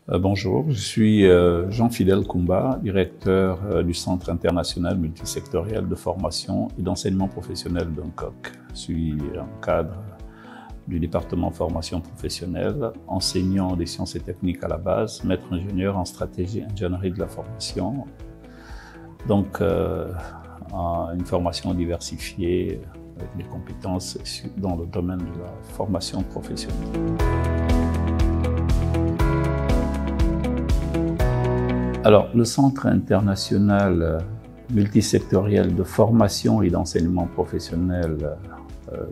Bonjour, je suis Jean-Fidèle Koumba, directeur du Centre international multisectoriel de formation et d'enseignement professionnel d'UNCOC. Je suis en cadre du département formation professionnelle, enseignant des sciences et techniques à la base, maître ingénieur en stratégie et ingénierie de la formation. Donc, une formation diversifiée avec des compétences dans le domaine de la formation professionnelle. Alors, le Centre international multisectoriel de formation et d'enseignement professionnel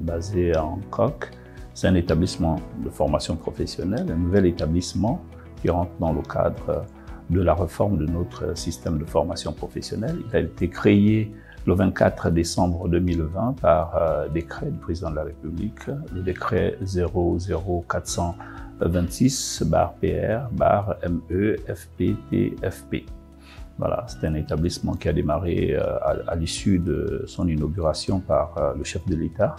basé à Hancock, c'est un établissement de formation professionnelle, un nouvel établissement qui rentre dans le cadre de la réforme de notre système de formation professionnelle. Il a été créé le 24 décembre 2020 par décret du président de la République, le décret 00426/PR/ME-FPTFP. Voilà, c'est un établissement qui a démarré à l'issue de son inauguration par le chef de l'État,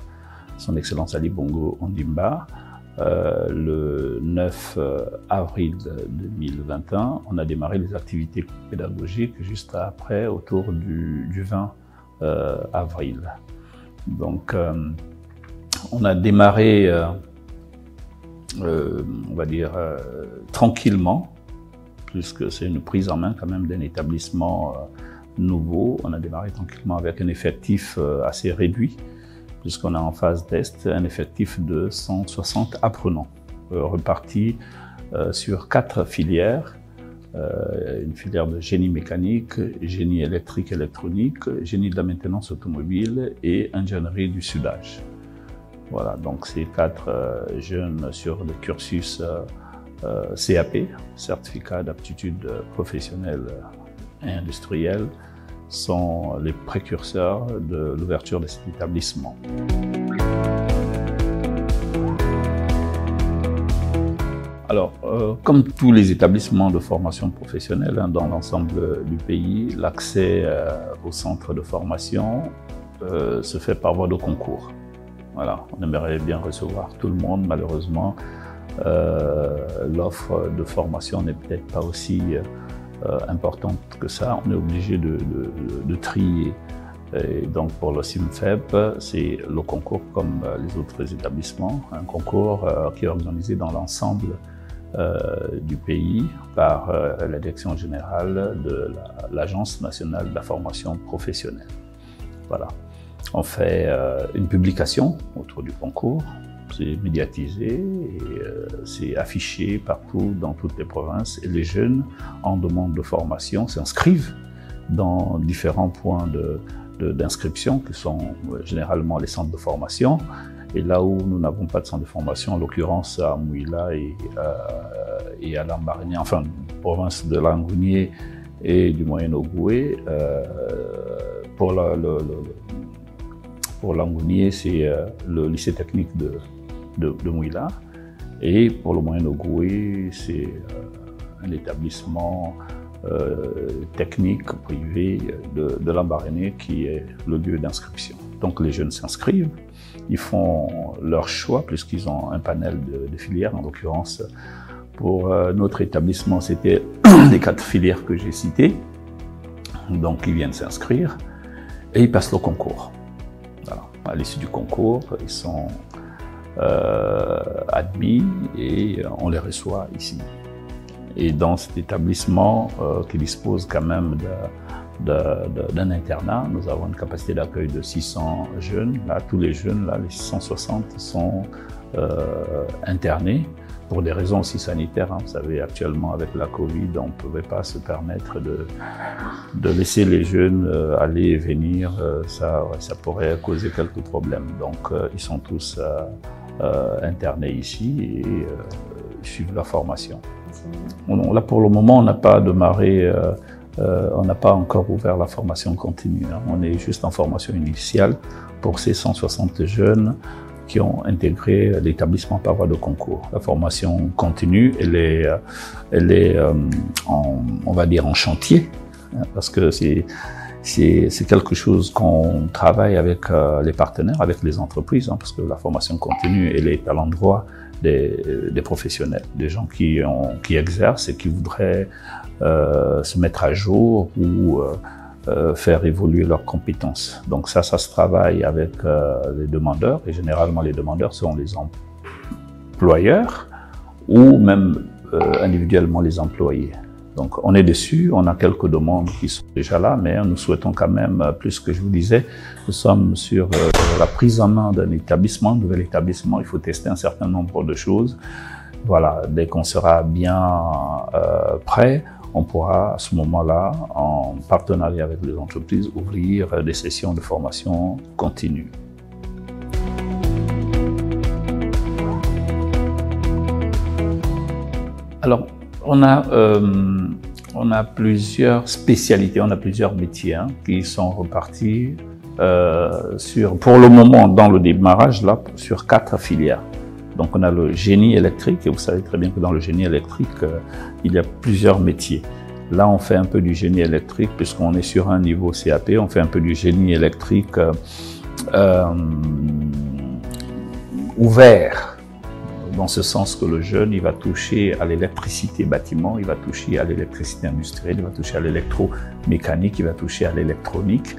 son Excellence Ali Bongo Ondimba, le 9 avril 2021. On a démarré les activités pédagogiques juste après, autour du 20 avril. Donc, on a démarré, on va dire, tranquillement, puisque c'est une prise en main quand même d'un établissement nouveau. On a démarré tranquillement avec un effectif assez réduit, puisqu'on a en phase test un effectif de 160 apprenants, repartis sur 4 filières. Une filière de génie mécanique, génie électrique électronique, génie de la maintenance automobile et ingénierie du soudage. Voilà, donc ces 4 jeunes sur le cursus CAP, certificat d'aptitude professionnelle et industrielle, sont les précurseurs de l'ouverture de cet établissement. Alors, comme tous les établissements de formation professionnelle dans l'ensemble du pays, l'accès au centre de formation se fait par voie de concours. Voilà, on aimerait bien recevoir tout le monde, malheureusement, l'offre de formation n'est peut-être pas aussi importante que ça. On est obligé de trier. Et donc pour le CIMFEP, c'est le concours comme les autres établissements, un concours qui est organisé dans l'ensemble du pays par la direction générale de l'Agence nationale de la formation professionnelle. Voilà. On fait une publication autour du concours, c'est médiatisé et c'est affiché partout dans toutes les provinces. Et les jeunes en demande de formation s'inscrivent dans différents points d'inscription qui sont généralement les centres de formation. Et là où nous n'avons pas de centre de formation, en l'occurrence à Mouila et à Lambaréné, enfin, province de Langounié et du Moyen-Ogoué. Pour Langounié, c'est le lycée technique de Mouila. Et pour le Moyen-Ogoué, c'est un établissement technique privé de Lambaréné qui est le lieu d'inscription. Donc les jeunes s'inscrivent. Ils font leur choix puisqu'ils ont un panel de filières. En l'occurrence, pour notre établissement, c'était les 4 filières que j'ai citées. Donc, ils viennent s'inscrire et ils passent le concours. Voilà. À l'issue du concours, ils sont admis et on les reçoit ici. Et dans cet établissement qui dispose quand même d'un internat, nous avons une capacité d'accueil de 600 jeunes. Là, tous les jeunes, là, les 660 sont internés pour des raisons aussi sanitaires. Hein. Vous savez, actuellement, avec la Covid, on ne pouvait pas se permettre de laisser les jeunes aller et venir. Ça pourrait causer quelques problèmes. Donc, ils sont tous internés ici et suivent la formation. Là, pour le moment, on n'a pas démarré, on n'a pas encore ouvert la formation continue. Hein. On est juste en formation initiale pour ces 160 jeunes qui ont intégré l'établissement par voie de concours. La formation continue, elle est on va dire en chantier, hein, parce que c'est quelque chose qu'on travaille avec les partenaires, avec les entreprises, hein, parce que la formation continue, elle est à l'endroit des professionnels, des gens qui exercent et qui voudraient se mettre à jour ou faire évoluer leurs compétences. Donc ça se travaille avec les demandeurs, et généralement les demandeurs sont les employeurs ou même individuellement les employés. Donc on est dessus, on a quelques demandes qui sont déjà là, mais nous souhaitons quand même, plus que je vous disais, nous sommes sur la prise en main d'un établissement, nouvel établissement, il faut tester un certain nombre de choses. Voilà, dès qu'on sera bien prêt, on pourra à ce moment-là, en partenariat avec les entreprises, ouvrir des sessions de formation continue. Alors, on a plusieurs spécialités, on a plusieurs métiers qui sont repartis pour le moment, dans le démarrage, là, sur 4 filières. Donc on a le génie électrique, et vous savez très bien que dans le génie électrique, il y a plusieurs métiers. Là, on fait un peu du génie électrique, puisqu'on est sur un niveau CAP, on fait un peu du génie électrique ouvert, dans ce sens que le jeune, il va toucher à l'électricité bâtiment, il va toucher à l'électricité industrielle, il va toucher à l'électromécanique, il va toucher à l'électronique,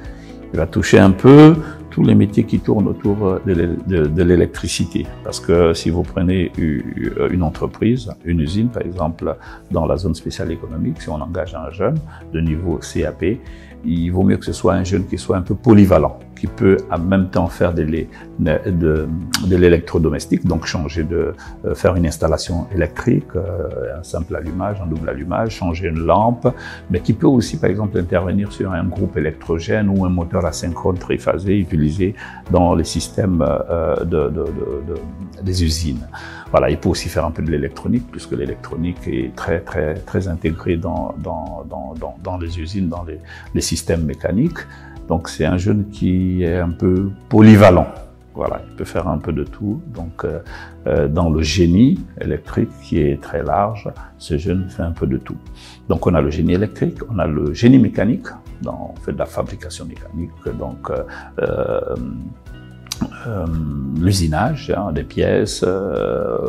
il va toucher un peu tous les métiers qui tournent autour de l'électricité. Parce que si vous prenez une entreprise, une usine par exemple, dans la zone spéciale économique, si on engage un jeune de niveau CAP, il vaut mieux que ce soit un jeune qui soit un peu polyvalent, qui peut en même temps faire de l'électrodomestique, donc faire une installation électrique, un simple allumage, un double allumage, changer une lampe, mais qui peut aussi par exemple intervenir sur un groupe électrogène ou un moteur asynchrone triphasé utilisé dans les systèmes des usines. Voilà, il peut aussi faire un peu de l'électronique, puisque l'électronique est très intégrée dans les usines, dans les systèmes mécaniques. Donc c'est un jeune qui est un peu polyvalent. Voilà, il peut faire un peu de tout. Donc dans le génie électrique qui est très large, ce jeune fait un peu de tout. Donc on a le génie électrique, on a le génie mécanique, on fait de la fabrication mécanique, donc l'usinage des pièces,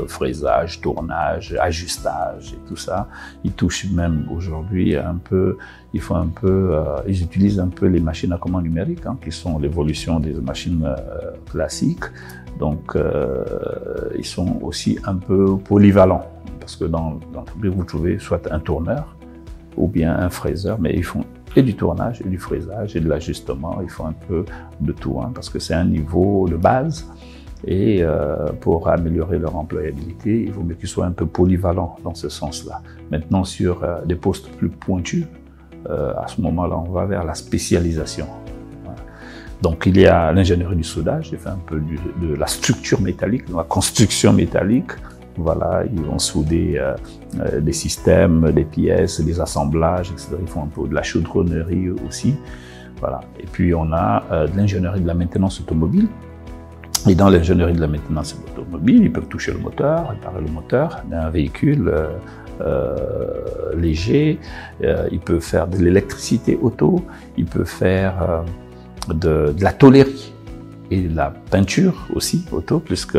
fraisage, tournage, ajustage et tout ça. Ils touchent même aujourd'hui un peu, ils utilisent un peu les machines à commande numérique, qui sont l'évolution des machines classiques. Donc ils sont aussi un peu polyvalents, parce que dans l'entreprise vous trouvez soit un tourneur ou bien un fraiseur, mais ils font et du tournage, et du fraisage, et de l'ajustement. Il faut un peu de tout, parce que c'est un niveau de base. Et pour améliorer leur employabilité, il vaut mieux qu'ils soient un peu polyvalents dans ce sens-là. Maintenant, sur des postes plus pointus, à ce moment-là, on va vers la spécialisation. Voilà. Donc, il y a l'ingénierie du soudage, j'ai fait un peu de la structure métallique, de la construction métallique. Voilà, ils vont souder des systèmes, des pièces, des assemblages, etc. Ils font un peu de la chaudronnerie aussi. Voilà. Et puis on a de l'ingénierie de la maintenance automobile. Et dans l'ingénierie de la maintenance automobile, ils peuvent toucher le moteur, réparer le moteur d'un véhicule léger. Ils peuvent faire de l'électricité auto. Ils peuvent faire de la tôlerie et de la peinture aussi auto, puisque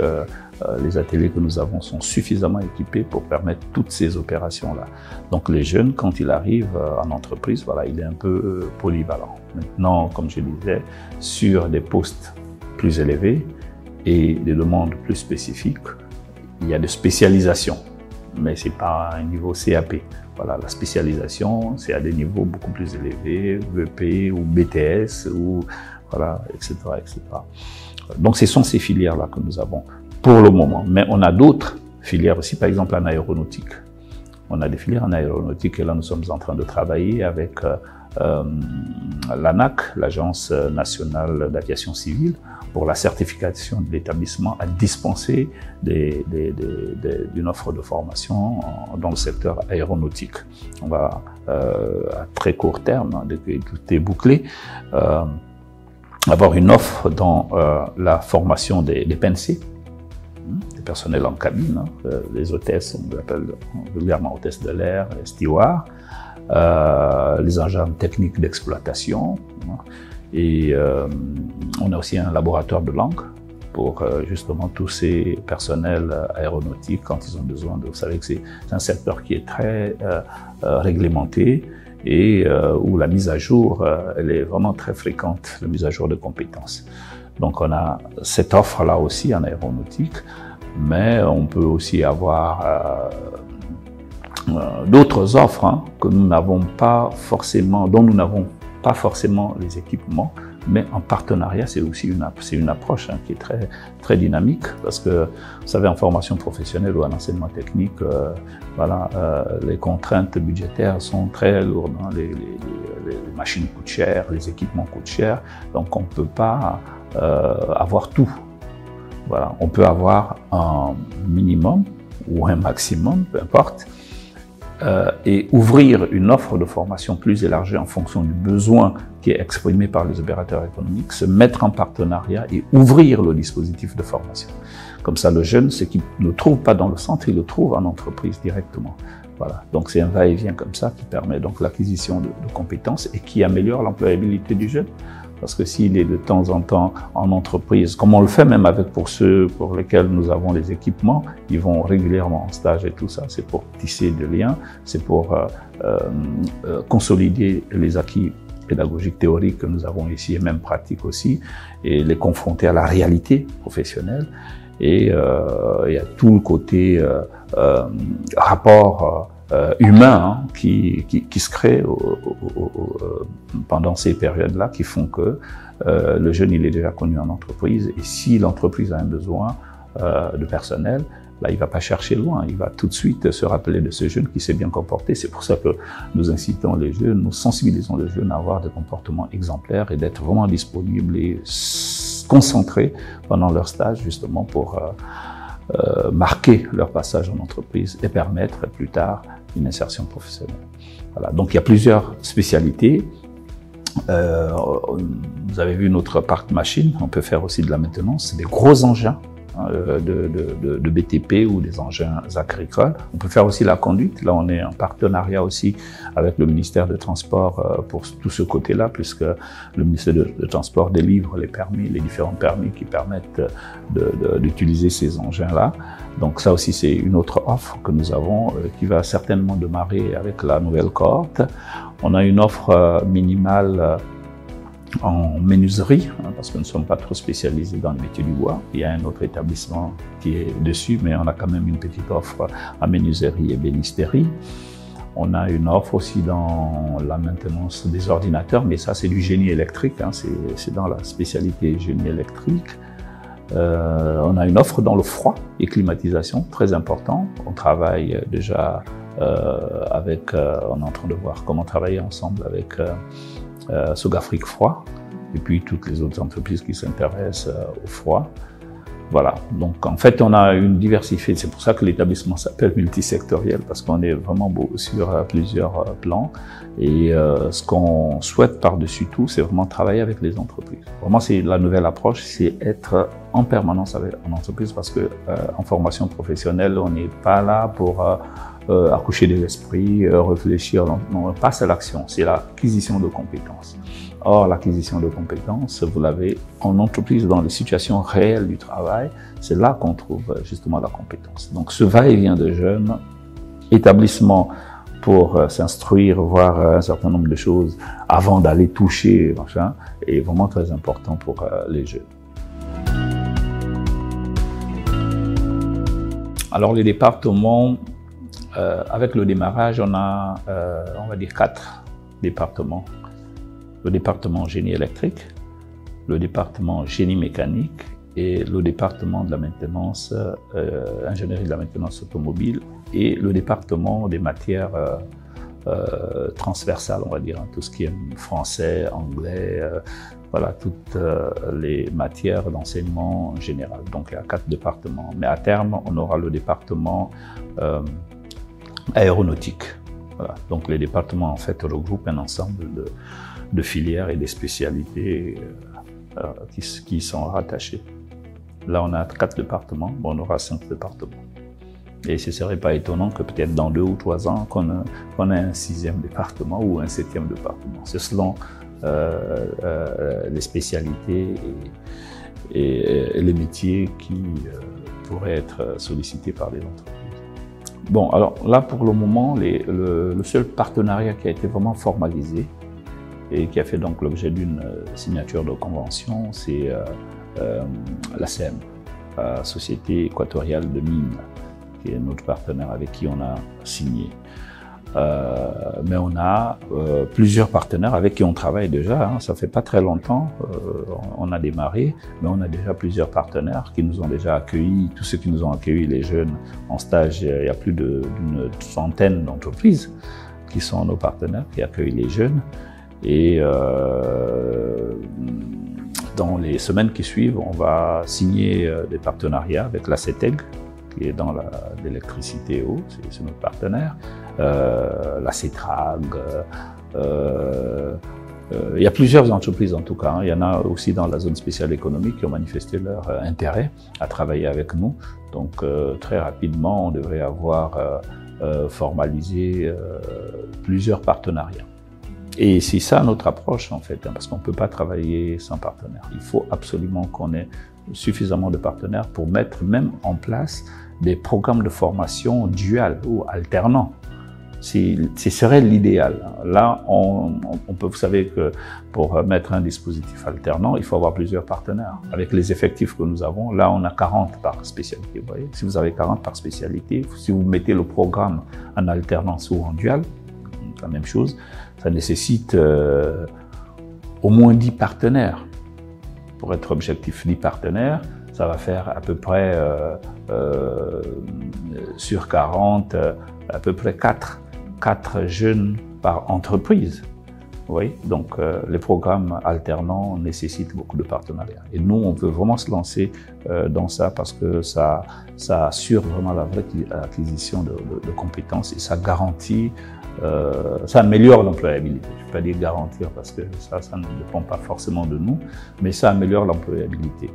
les ateliers que nous avons sont suffisamment équipés pour permettre toutes ces opérations-là. Donc les jeunes, quand ils arrivent en entreprise, voilà, il est un peu polyvalent. Maintenant, comme je disais, sur des postes plus élevés et des demandes plus spécifiques, il y a des spécialisations, mais c'est pas à un niveau CAP. Voilà, la spécialisation, c'est à des niveaux beaucoup plus élevés, VP ou BTS, ou voilà, etc., etc. Donc ce sont ces filières-là que nous avons pour le moment. Mais on a d'autres filières aussi, par exemple en aéronautique. On a des filières en aéronautique et là nous sommes en train de travailler avec l'ANAC, l'Agence nationale d'aviation civile, pour la certification de l'établissement à dispenser d'une offre de formation dans le secteur aéronautique. On va à très court terme, dès que tout est bouclé, avoir une offre dans la formation des PNC, des personnels en cabine, les hôtesses, on appelle vulgairement hôtesses de l'air, les stewards, les agents techniques d'exploitation, et on a aussi un laboratoire de langue pour justement tous ces personnels aéronautiques quand ils ont besoin de... Vous savez que c'est un secteur qui est très réglementé et où la mise à jour, elle est vraiment très fréquente, la mise à jour de compétences. Donc on a cette offre-là aussi en aéronautique, mais on peut aussi avoir d'autres offres que nous n'avons pas forcément, dont nous n'avons pas forcément les équipements, mais en partenariat, c'est aussi une approche qui est très dynamique, parce que, vous savez, en formation professionnelle ou en enseignement technique, les contraintes budgétaires sont très lourdes. Les machines coûtent cher, les équipements coûtent cher, donc on ne peut pas avoir tout. Voilà, on peut avoir un minimum ou un maximum, peu importe, et ouvrir une offre de formation plus élargie en fonction du besoin qui est exprimé par les opérateurs économiques, se mettre en partenariat et ouvrir le dispositif de formation. Comme ça, le jeune, ce qu'il ne trouve pas dans le centre, il le trouve en entreprise directement. Voilà. Donc c'est un va-et-vient comme ça qui permet donc l'acquisition de compétences et qui améliore l'employabilité du jeune. Parce que s'il est de temps en temps en entreprise, comme on le fait même avec pour ceux pour lesquels nous avons les équipements, ils vont régulièrement en stage et tout ça, c'est pour tisser des liens, c'est pour consolider les acquis pédagogiques théoriques que nous avons ici et même pratiques aussi, et les confronter à la réalité professionnelle. Et il y a tout le côté rapport humain qui se crée pendant ces périodes-là, qui font que le jeune il est déjà connu en entreprise, et si l'entreprise a un besoin de personnel, là il va pas chercher loin, il va tout de suite se rappeler de ce jeune qui s'est bien comporté. C'est pour ça que nous incitons les jeunes, nous sensibilisons les jeunes à avoir des comportements exemplaires et d'être vraiment disponibles et concentrés pendant leur stage, justement pour marquer leur passage en entreprise et permettre plus tard une insertion professionnelle. Voilà. Donc il y a plusieurs spécialités. Vous avez vu notre parc machine, on peut faire aussi de la maintenance, c'est des gros engins de BTP ou des engins agricoles. On peut faire aussi la conduite. Là, on est en partenariat aussi avec le ministère des Transports pour tout ce côté-là, puisque le ministère des Transports délivre les permis, les différents permis qui permettent d'utiliser ces engins-là. Donc ça aussi, c'est une autre offre que nous avons qui va certainement démarrer avec la nouvelle cohorte. On a une offre minimale en menuiserie, parce que nous ne sommes pas trop spécialisés dans le métier du bois. Il y a un autre établissement qui est dessus, mais on a quand même une petite offre en menuiserie et bénisterie. On a une offre aussi dans la maintenance des ordinateurs, mais ça c'est du génie électrique, c'est dans la spécialité génie électrique. On a une offre dans le froid et climatisation, très important. On travaille déjà avec, on est en train de voir comment travailler ensemble avec Sogafrique Froid, et puis toutes les autres entreprises qui s'intéressent au froid. Voilà, donc en fait on a une diversité, c'est pour ça que l'établissement s'appelle multisectoriel, parce qu'on est vraiment sur plusieurs plans, et ce qu'on souhaite par-dessus tout, c'est vraiment travailler avec les entreprises. Vraiment, c'est la nouvelle approche, c'est être en permanence avec en entreprise, parce que en formation professionnelle, on n'est pas là pour accoucher de l'esprit, réfléchir, non, on passe à l'action, c'est l'acquisition de compétences. Or, l'acquisition de compétences, vous l'avez en entreprise, dans les situations réelles du travail, c'est là qu'on trouve justement la compétence. Donc, ce va-et-vient de jeunes, établissement pour s'instruire, voir un certain nombre de choses avant d'aller toucher, machin, est vraiment très important pour les jeunes. Alors, les départements, avec le démarrage, on a, on va dire, 4 départements. Le département génie électrique, le département génie mécanique et le département de la maintenance, ingénierie de la maintenance automobile, et le département des matières transversales, on va dire, tout ce qui est français, anglais, voilà, toutes les matières d'enseignement général. Donc il y a 4 départements, mais à terme, on aura le département aéronautique. Voilà. Donc les départements en fait regroupent un ensemble de filières et des spécialités qui sont rattachées. Là, on a 4 départements, bon, on aura 5 départements. Et ce ne serait pas étonnant que peut-être dans 2 ou 3 ans, qu'on ait un 6e département ou un 7e département. C'est selon les spécialités et les métiers qui pourraient être sollicités par les entreprises. Bon, alors là, pour le moment, le seul partenariat qui a été vraiment formalisé et qui a fait donc l'objet d'une signature de convention, c'est l'ASEM, la Société équatoriale de mines, qui est notre partenaire avec qui on a signé. Mais on a plusieurs partenaires avec qui on travaille déjà. Hein. Ça fait pas très longtemps, on a démarré, mais on a déjà plusieurs partenaires qui nous ont déjà accueillis. Tous ceux qui nous ont accueillis, les jeunes en stage, il y a plus d'une centaine d'entreprises qui sont nos partenaires, qui accueillent les jeunes. Et dans les semaines qui suivent, on va signer des partenariats avec la CETEG, qui est dans l'électricité et eau, c'est notre partenaire, la CETRAG, il y a plusieurs entreprises en tout cas, hein. Il y en a aussi dans la zone spéciale économique qui ont manifesté leur intérêt à travailler avec nous. Donc très rapidement, on devrait avoir formalisé plusieurs partenariats. Et c'est ça notre approche en fait, hein, parce qu'on ne peut pas travailler sans partenaire. Il faut absolument qu'on ait suffisamment de partenaires pour mettre même en place des programmes de formation dual ou alternants. Ce serait l'idéal. Là, on peut, vous savez que pour mettre un dispositif alternant, il faut avoir plusieurs partenaires. Avec les effectifs que nous avons, là, on a 40 par spécialité. Vous voyez, si vous avez 40 par spécialité, si vous mettez le programme en alternance ou en dual, la même chose, ça nécessite au moins 10 partenaires. Pour être objectif, 10 partenaires, ça va faire à peu près sur 40, à peu près 4 jeunes par entreprise. Vous voyez, donc les programmes alternants nécessitent beaucoup de partenariats. Et nous, on veut vraiment se lancer dans ça parce que ça assure vraiment la vraie acquisition de compétences et ça garantit, ça améliore l'employabilité. Je ne vais pas dire garantir parce que ça ne dépend pas forcément de nous, mais ça améliore l'employabilité.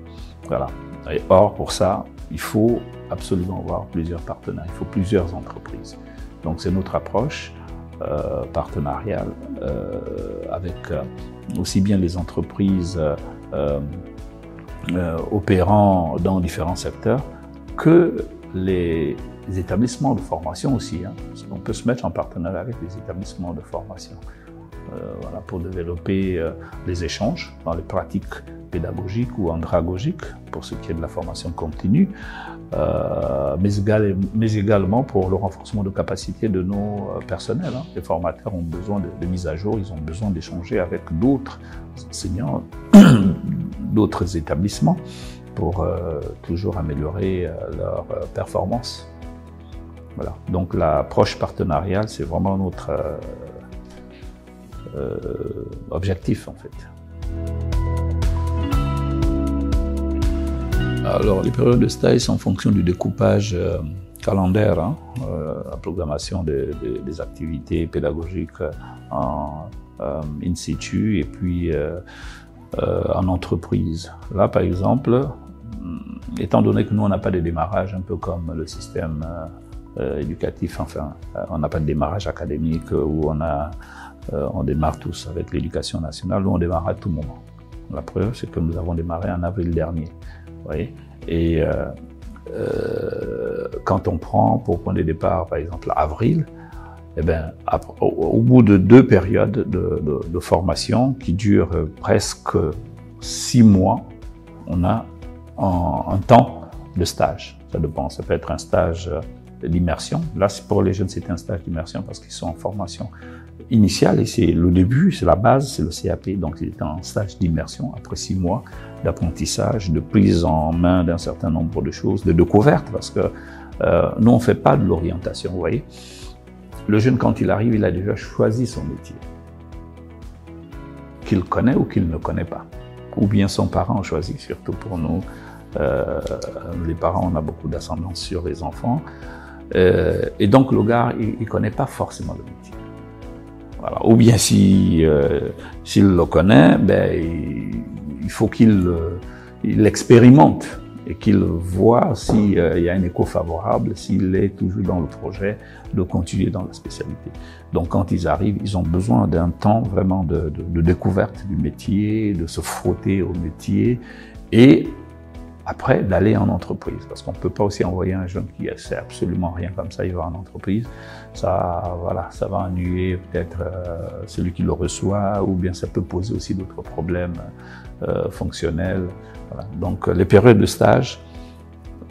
Voilà. Et or, pour ça, il faut absolument avoir plusieurs partenaires, il faut plusieurs entreprises. Donc c'est notre approche partenariale avec aussi bien les entreprises opérant dans différents secteurs que les établissements de formation aussi. Hein. On peut se mettre en partenariat avec les établissements de formation voilà, pour développer les échanges dans les pratiques pédagogiques ou andragogiques pour ce qui est de la formation continue, mais également pour le renforcement de capacité de nos personnels. Hein. Les formateurs ont besoin de mise à jour, ils ont besoin d'échanger avec d'autres enseignants, d'autres établissements pour toujours améliorer leur performance. Voilà. Donc l'approche partenariale, c'est vraiment notre objectif en fait. Alors, les périodes de stage sont en fonction du découpage calendaire, hein, la programmation des activités pédagogiques en in situ et puis en entreprise. Là, par exemple, étant donné que nous, on n'a pas de démarrage, un peu comme le système éducatif, enfin, on n'a pas de démarrage académique où on démarre tous avec l'éducation nationale, où on démarre à tout moment. La preuve, c'est que nous avons démarré en avril dernier. Vous voyez? Et quand on prend pour point de départ, par exemple, avril, eh bien, au bout de 2 périodes de formation qui durent presque 6 mois, on a un temps de stage. Ça dépend, ça peut être un stage d'immersion. Là, pour les jeunes, c'est un stage d'immersion parce qu'ils sont en formation initiale et c'est le début, c'est la base, c'est le CAP. Donc, il est en stage d'immersion après 6 mois d'apprentissage, de prise en main d'un certain nombre de choses, de découverte, parce que nous, on ne fait pas de l'orientation, vous voyez. Le jeune, quand il arrive, il a déjà choisi son métier, qu'il connaît ou qu'il ne connaît pas. Ou bien son parent a choisi, surtout pour nous. Les parents, on a beaucoup d'ascendance sur les enfants. Et donc, le gars, il ne connaît pas forcément le métier. Voilà. Ou bien s'il le connaît, ben, il faut qu'il expérimente et qu'il voit s'il y a un écho favorable, s'il est toujours dans le projet de continuer dans la spécialité. Donc quand ils arrivent, ils ont besoin d'un temps vraiment de découverte du métier, de se frotter au métier et après, d'aller en entreprise, parce qu'on ne peut pas aussi envoyer un jeune qui ne sait absolument rien comme ça, il va en entreprise. Ça, voilà, ça va ennuyer peut-être celui qui le reçoit, ou bien ça peut poser aussi d'autres problèmes fonctionnels. Voilà. Donc, les périodes de stage,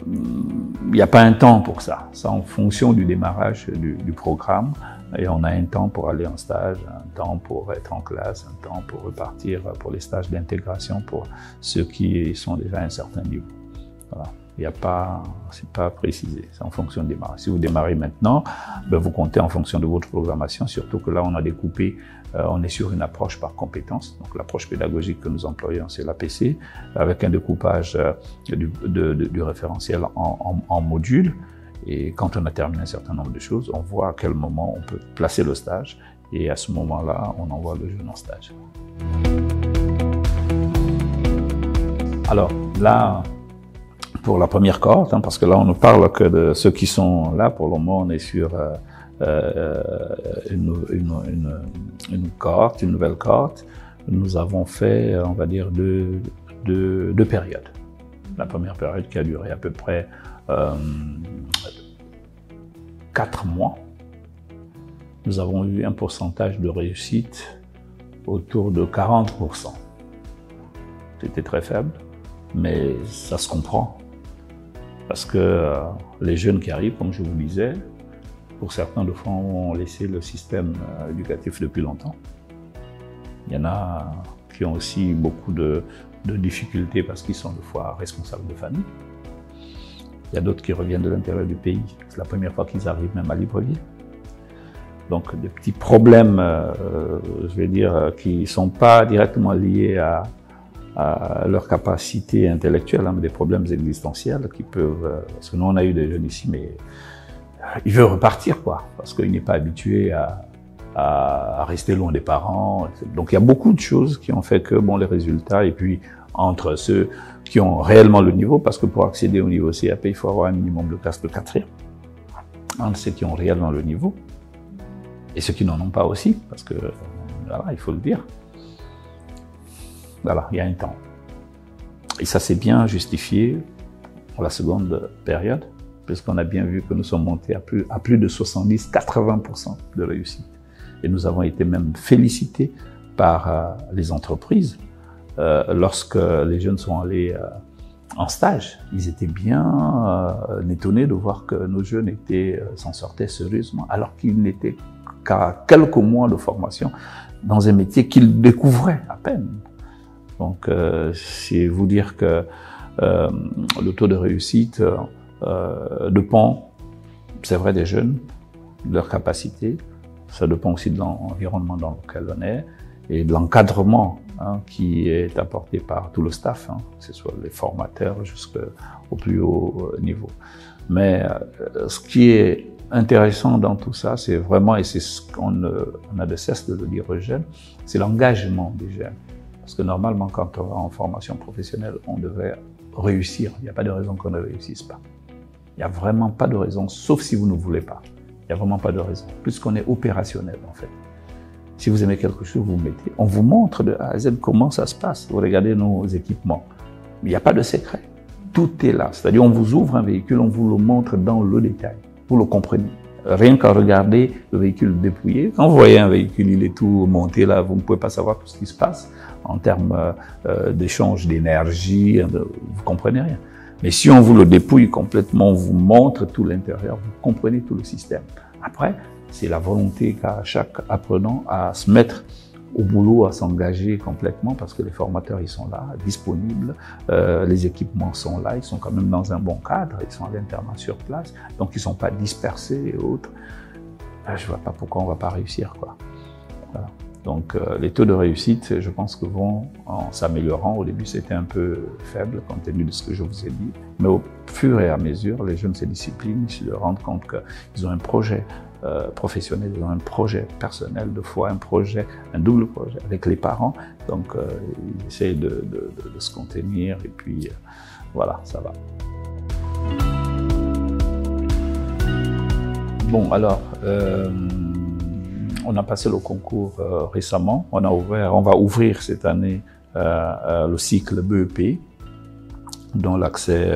il n'y a pas un temps pour ça. C'est en fonction du démarrage du programme. Et on a un temps pour aller en stage, un temps pour être en classe, un temps pour repartir pour les stages d'intégration pour ceux qui sont déjà à un certain niveau. Voilà. Il n'y a pas, c'est pas précisé, c'est en fonction du démarrage. Si vous démarrez maintenant, ben vous comptez en fonction de votre programmation, surtout que là on a découpé, on est sur une approche par compétences. Donc l'approche pédagogique que nous employons, c'est l'APC, avec un découpage du référentiel en modules. Et quand on a terminé un certain nombre de choses, on voit à quel moment on peut placer le stage. Et à ce moment-là, on envoie le jeune en stage. Alors là, pour la première cohorte, parce que là, on ne parle que de ceux qui sont là. Pour le moment, on est sur une cohorte, une nouvelle cohorte. Nous avons fait, on va dire, deux périodes. La première période qui a duré à peu près 4 mois, nous avons eu un pourcentage de réussite autour de 40%. C'était très faible, mais ça se comprend. Parce que les jeunes qui arrivent, comme je vous disais, pour certains de fois ont laissé le système éducatif depuis longtemps. Il y en a qui ont aussi beaucoup de difficultés parce qu'ils sont des fois responsables de famille. Il y a d'autres qui reviennent de l'intérieur du pays. C'est la première fois qu'ils arrivent même à Libreville. Donc des petits problèmes, je vais dire, qui ne sont pas directement liés à leur capacité intellectuelle, hein, mais des problèmes existentiels qui peuvent... parce que nous, on a eu des jeunes ici, mais il veut repartir, quoi, parce qu'il n'est pas habitué à rester loin des parents. Donc il y a beaucoup de choses qui ont fait que, bon, les résultats, et puis entre ceux qui ont réellement le niveau, parce que pour accéder au niveau CAP, il faut avoir un minimum de classe de 4e, entre ceux qui ont réellement le niveau, et ceux qui n'en ont pas aussi, parce que, voilà, il faut le dire. Voilà, il y a un temps. Et ça s'est bien justifié pour la seconde période, puisqu'on a bien vu que nous sommes montés à plus de 70-80% de réussite. Et nous avons été même félicités par les entreprises. Lorsque les jeunes sont allés en stage, ils étaient bien étonnés de voir que nos jeunes s'en sortaient sérieusement, alors qu'ils n'étaient qu'à quelques mois de formation dans un métier qu'ils découvraient à peine. Donc, c'est vous dire que le taux de réussite dépend, c'est vrai, des jeunes, de leur capacité, ça dépend aussi de l'environnement dans lequel on est et de l'encadrement qui est apporté par tout le staff, que ce soit les formateurs jusqu'au plus haut niveau. Mais ce qui est intéressant dans tout ça, c'est vraiment, et c'est ce qu'on a de cesse de le dire aux jeunes, c'est l'engagement des jeunes. Parce que normalement, quand on va en formation professionnelle, on devrait réussir. Il n'y a pas de raison qu'on ne réussisse pas. Il n'y a vraiment pas de raison, sauf si vous ne voulez pas. Il n'y a vraiment pas de raison, puisqu'on est opérationnel en fait. Si vous aimez quelque chose, vous mettez. On vous montre de A à Z comment ça se passe. Vous regardez nos équipements. Mais il n'y a pas de secret. Tout est là. C'est-à-dire, on vous ouvre un véhicule, on vous le montre dans le détail. Vous le comprenez. Rien qu'à regarder le véhicule dépouillé. Quand vous voyez un véhicule, il est tout monté là, vous ne pouvez pas savoir tout ce qui se passe en termes d'échange d'énergie. Vous comprenez rien. Mais si on vous le dépouille complètement, on vous montre tout l'intérieur, vous comprenez tout le système. Après, c'est la volonté qu'a chaque apprenant à se mettre au boulot, à s'engager complètement, parce que les formateurs, ils sont là, disponibles, les équipements sont là, ils sont quand même dans un bon cadre, ils sont à l'internat sur place, donc ils ne sont pas dispersés et autres. Je ne vois pas pourquoi on ne va pas réussir, quoi. Voilà. Donc les taux de réussite, je pense que vont en s'améliorant. Au début, c'était un peu faible, compte tenu de ce que je vous ai dit, mais au fur et à mesure, les jeunes se disciplinent, ils se rendent compte qu'ils ont un projet professionnels, ils ont un projet personnel, de fois un double projet avec les parents. Donc, ils essayent de se contenir et puis, voilà, ça va. Bon, alors, on a passé le concours récemment. On va ouvrir cette année le cycle BEP. dont l'accès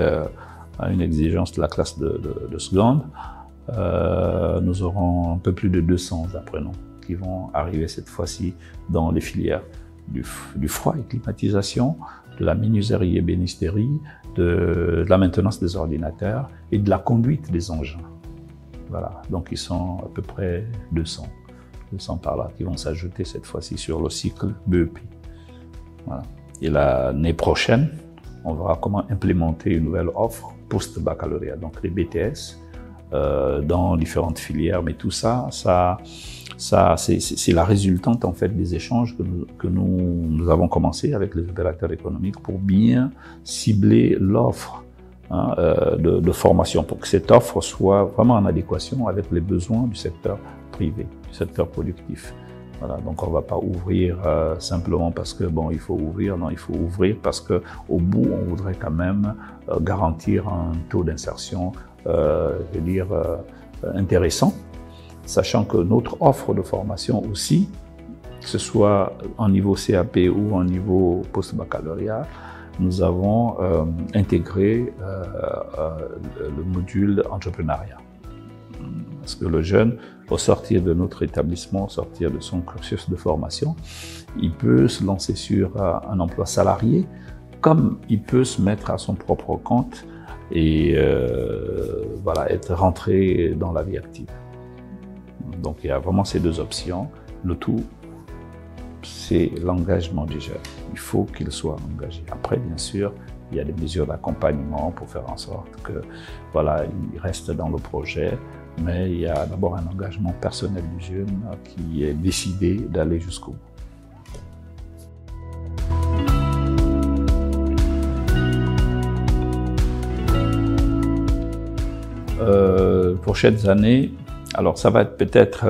à une exigence de la classe de seconde. Nous aurons un peu plus de 200 apprenants qui vont arriver cette fois-ci dans les filières du froid et climatisation, de la menuiserie et bénisterie, de la maintenance des ordinateurs et de la conduite des engins. Voilà, donc ils sont à peu près 200 par là, qui vont s'ajouter cette fois-ci sur le cycle BEP. Voilà. Et l'année prochaine, on verra comment implémenter une nouvelle offre post-baccalauréat, donc les BTS, dans différentes filières. Mais tout ça c'est la résultante en fait des échanges que nous avons commencé avec les opérateurs économiques pour bien cibler l'offre de formation, pour que cette offre soit vraiment en adéquation avec les besoins du secteur privé, du secteur productif. Voilà, donc on ne va pas ouvrir simplement parce que bon il faut ouvrir, non, il faut ouvrir parce que au bout on voudrait quand même garantir un taux d'insertion, je veux dire intéressant, sachant que notre offre de formation aussi, que ce soit en niveau CAP ou en niveau post-baccalauréat, nous avons intégré le module entrepreneuriat. Parce que le jeune, au sortir de notre établissement, au sortir de son cursus de formation, il peut se lancer sur un emploi salarié, comme il peut se mettre à son propre compte et voilà, être rentré dans la vie active. Donc il y a vraiment ces deux options. Le tout, c'est l'engagement du jeune. Il faut qu'il soit engagé. Après, bien sûr, il y a des mesures d'accompagnement pour faire en sorte que voilà, il reste dans le projet. Mais il y a d'abord un engagement personnel du jeune qui est décidé d'aller jusqu'au bout. Prochaines années, alors ça va être peut-être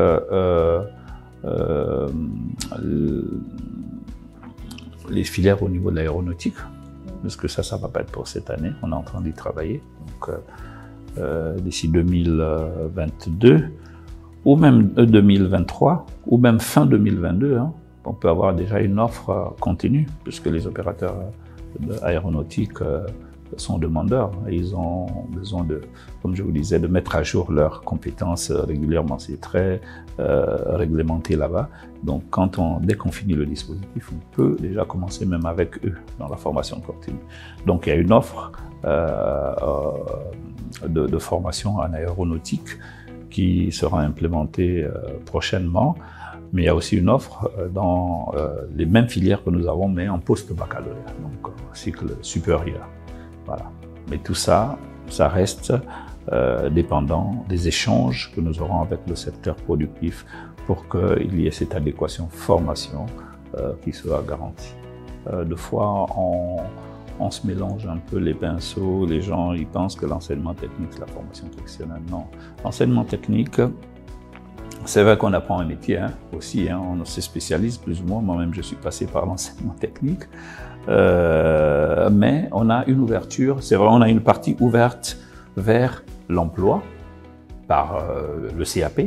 les filières au niveau de l'aéronautique, parce que ça va pas être pour cette année, on est en train d'y travailler. Donc, d'ici 2022 ou même 2023 ou même fin 2022, hein, on peut avoir déjà une offre continue puisque les opérateurs aéronautiques sont demandeurs. Ils ont besoin de, comme je vous disais, de mettre à jour leurs compétences régulièrement. C'est très réglementé là-bas. Donc dès qu'on finit le dispositif, on peut déjà commencer même avec eux dans la formation continue. Donc il y a une offre de formation en aéronautique qui sera implémentée prochainement, mais il y a aussi une offre dans les mêmes filières que nous avons, mais en post-baccalauréat, donc cycle supérieur. Voilà. Mais tout ça, ça reste dépendant des échanges que nous aurons avec le secteur productif pour qu'il y ait cette adéquation formation qui soit garantie. Deux fois, on se mélange un peu les pinceaux, les gens ils pensent que l'enseignement technique c'est la formation professionnelle. Non, l'enseignement technique, c'est vrai qu'on apprend un métier aussi, on se spécialise plus ou moins, moi-même je suis passé par l'enseignement technique, mais on a une ouverture, c'est vrai, on a une partie ouverte vers l'emploi par le CAP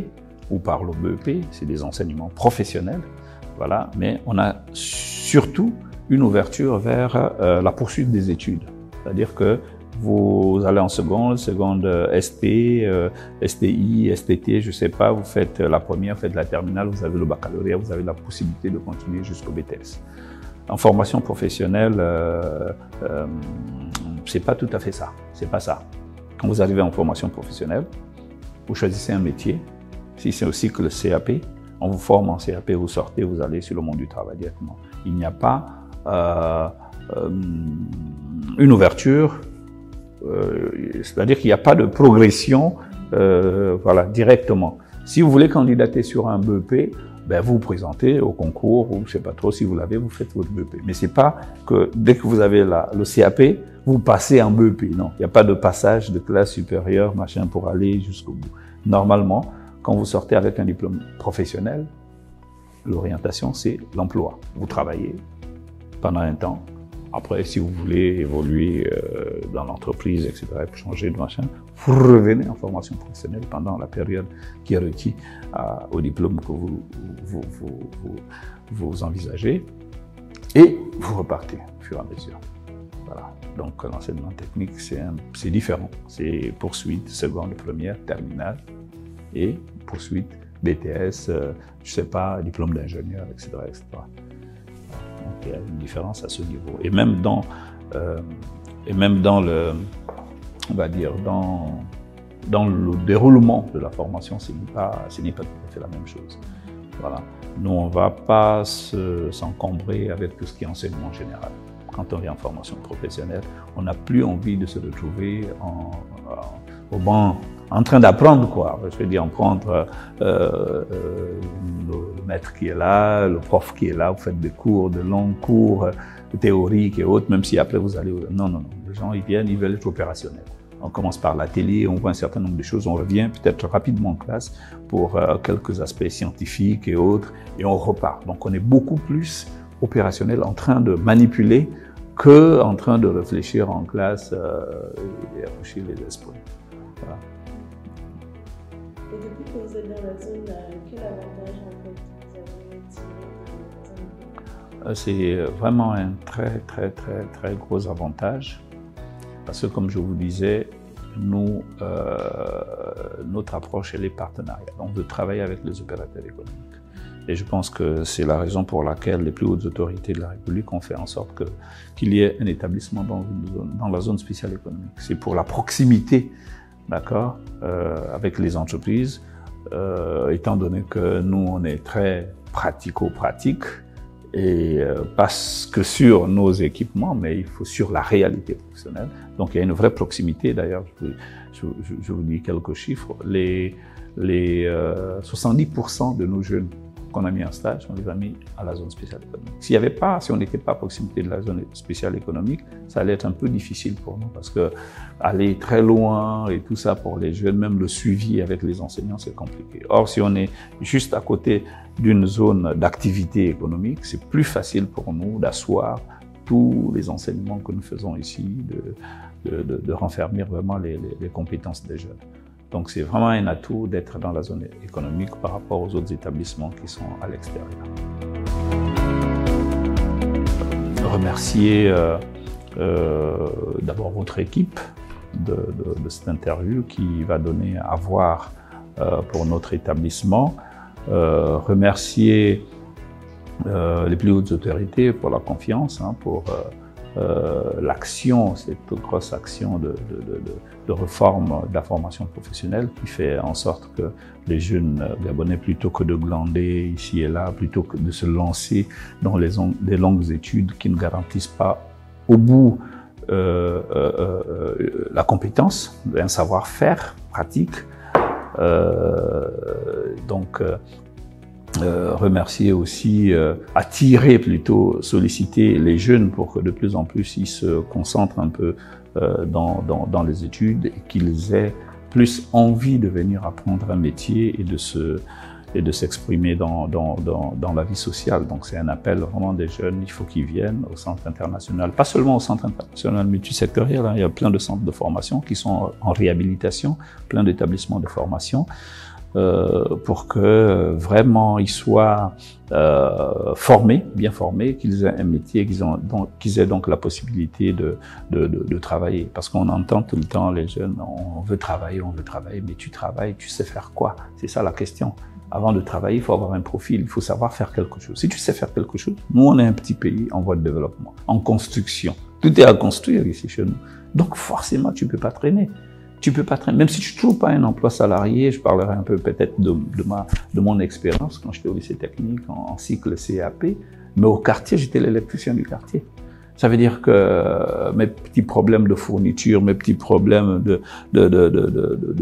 ou par le BEP, c'est des enseignements professionnels, voilà, mais on a surtout une ouverture vers la poursuite des études. C'est-à-dire que vous allez en seconde SP, STI, STT, je ne sais pas, vous faites la première, vous faites la terminale, vous avez le baccalauréat, vous avez la possibilité de continuer jusqu'au BTS. En formation professionnelle, c'est pas tout à fait ça, c'est pas ça. Quand vous arrivez en formation professionnelle, vous choisissez un métier, si c'est aussi que le CAP, on vous forme en CAP, vous sortez, vous allez sur le monde du travail directement. Il n'y a pas une ouverture, c'est-à-dire qu'il n'y a pas de progression voilà, directement. Si vous voulez candidater sur un BEP, ben vous vous présentez au concours, ou je ne sais pas trop si vous l'avez, vous faites votre BEP. Mais ce n'est pas que dès que vous avez le CAP, vous passez en BEP. Non, il n'y a pas de passage de classe supérieure, machin, pour aller jusqu'au bout. Normalement, quand vous sortez avec un diplôme professionnel, l'orientation, c'est l'emploi. Vous travaillez pendant un temps. Après, si vous voulez évoluer dans l'entreprise, etc., changer de machin, vous revenez en formation professionnelle pendant la période qui est requise au diplôme que vous envisagez et vous repartez au fur et à mesure. Voilà. Donc l'enseignement technique, c'est différent. C'est poursuite, seconde, première, terminale et poursuite, BTS, je sais pas, diplôme d'ingénieur, etc., etc. Donc il y a une différence à ce niveau. Et même dans le, on va dire, dans le déroulement de la formation, ce n'est pas tout à fait la même chose. Voilà. Nous, on ne va pas s'encombrer avec tout ce qui est enseignement général. Quand on vient en formation professionnelle, on n'a plus envie de se retrouver au banc, en train d'apprendre, quoi. Je veux dire, prendre le maître qui est là, le prof qui est là, vous faites des cours, de longs cours théoriques et autres, même si après vous allez... Non, non, non. Les gens, ils viennent, ils veulent être opérationnels. On commence par l'atelier, on voit un certain nombre de choses, on revient peut-être rapidement en classe pour quelques aspects scientifiques et autres, et on repart. Donc on est beaucoup plus opérationnel en train de manipuler que en train de réfléchir en classe et accoucher les esprits. Voilà. Et depuis que vous êtes dans la zone, quel avantage en fait vous avez tiré de la zone? C'est vraiment un très gros avantage. Parce que, comme je vous disais, nous, notre approche, elle est partenariale. On veut travailler avec les opérateurs économiques. Et je pense que c'est la raison pour laquelle les plus hautes autorités de la République ont fait en sorte qu'il y ait un établissement dans la zone spéciale économique. C'est pour la proximité, d'accord, avec les entreprises, étant donné que nous, on est très pratico-pratique, et pas que sur nos équipements, mais il faut sur la réalité professionnelle. Donc il y a une vraie proximité. D'ailleurs, je vous dis quelques chiffres. Les 70% de nos jeunes qu'on a mis en stage, on les a mis à la zone spéciale économique. Si on n'était pas à proximité de la zone spéciale économique, ça allait être un peu difficile pour nous parce que aller très loin et tout ça pour les jeunes, même le suivi avec les enseignants, c'est compliqué. Or, si on est juste à côté d'une zone d'activité économique, c'est plus facile pour nous d'asseoir tous les enseignements que nous faisons ici, de renfermer vraiment les compétences des jeunes. Donc c'est vraiment un atout d'être dans la zone économique par rapport aux autres établissements qui sont à l'extérieur. Remercier d'abord votre équipe de cette interview qui va donner à voir pour notre établissement. Remercier les plus hautes autorités pour la confiance, pour l'action, cette grosse action de réforme de la formation professionnelle qui fait en sorte que les jeunes Gabonais, plutôt que de glander ici et là, plutôt que de se lancer dans des longues études qui ne garantissent pas au bout la compétence, un savoir-faire pratique, remercier aussi, attirer plutôt, solliciter les jeunes pour que de plus en plus ils se concentrent un peu dans les études et qu'ils aient plus envie de venir apprendre un métier et de s'exprimer dans la vie sociale. Donc c'est un appel vraiment des jeunes, il faut qu'ils viennent au centre international, pas seulement au centre international multisectoriel, il y a plein de centres de formation qui sont en réhabilitation, plein d'établissements de formation, pour que vraiment ils soient formés, bien formés, qu'ils aient un métier, qu'ils aient donc la possibilité de travailler. Parce qu'on entend tout le temps les jeunes, on veut travailler, mais tu travailles, tu sais faire quoi? C'est ça la question. Avant de travailler, il faut avoir un profil, il faut savoir faire quelque chose. Si tu sais faire quelque chose, nous on est un petit pays en voie de développement, en construction. Tout est à construire ici chez nous. Donc forcément, tu peux pas traîner. Tu peux pas traîner. Même si tu trouves pas un emploi salarié, je parlerai un peu peut-être de mon expérience quand j'étais au lycée technique en cycle CAP, mais au quartier, j'étais l'électricien du quartier. Ça veut dire que mes petits problèmes de fourniture, mes petits problèmes de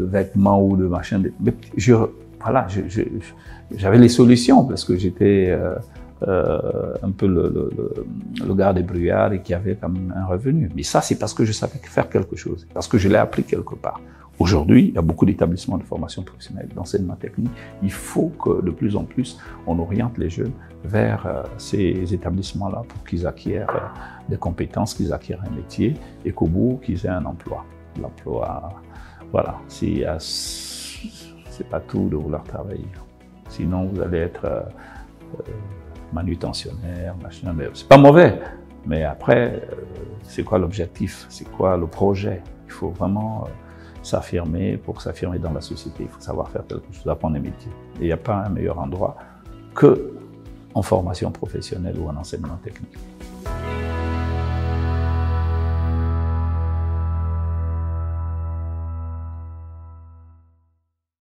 vêtements ou de machin, j'avais les solutions parce que j'étais un peu le gars des brouillards et qui avait quand même un revenu. Mais ça, c'est parce que je savais faire quelque chose, parce que je l'ai appris quelque part. Aujourd'hui, il y a beaucoup d'établissements de formation professionnelle, d'enseignement technique. Il faut que de plus en plus, on oriente les jeunes vers ces établissements-là pour qu'ils acquièrent des compétences, qu'ils acquièrent un métier et qu'au bout, qu'ils aient un emploi. L'emploi, voilà, c'est pas tout de vouloir travailler. Sinon, vous allez être manutentionnaire, machin, mais c'est pas mauvais. Mais après, c'est quoi l'objectif? C'est quoi le projet? Il faut vraiment s'affirmer. Pour s'affirmer dans la société, il faut savoir faire quelque chose, apprendre des métiers. Et il n'y a pas un meilleur endroit que en formation professionnelle ou en enseignement technique.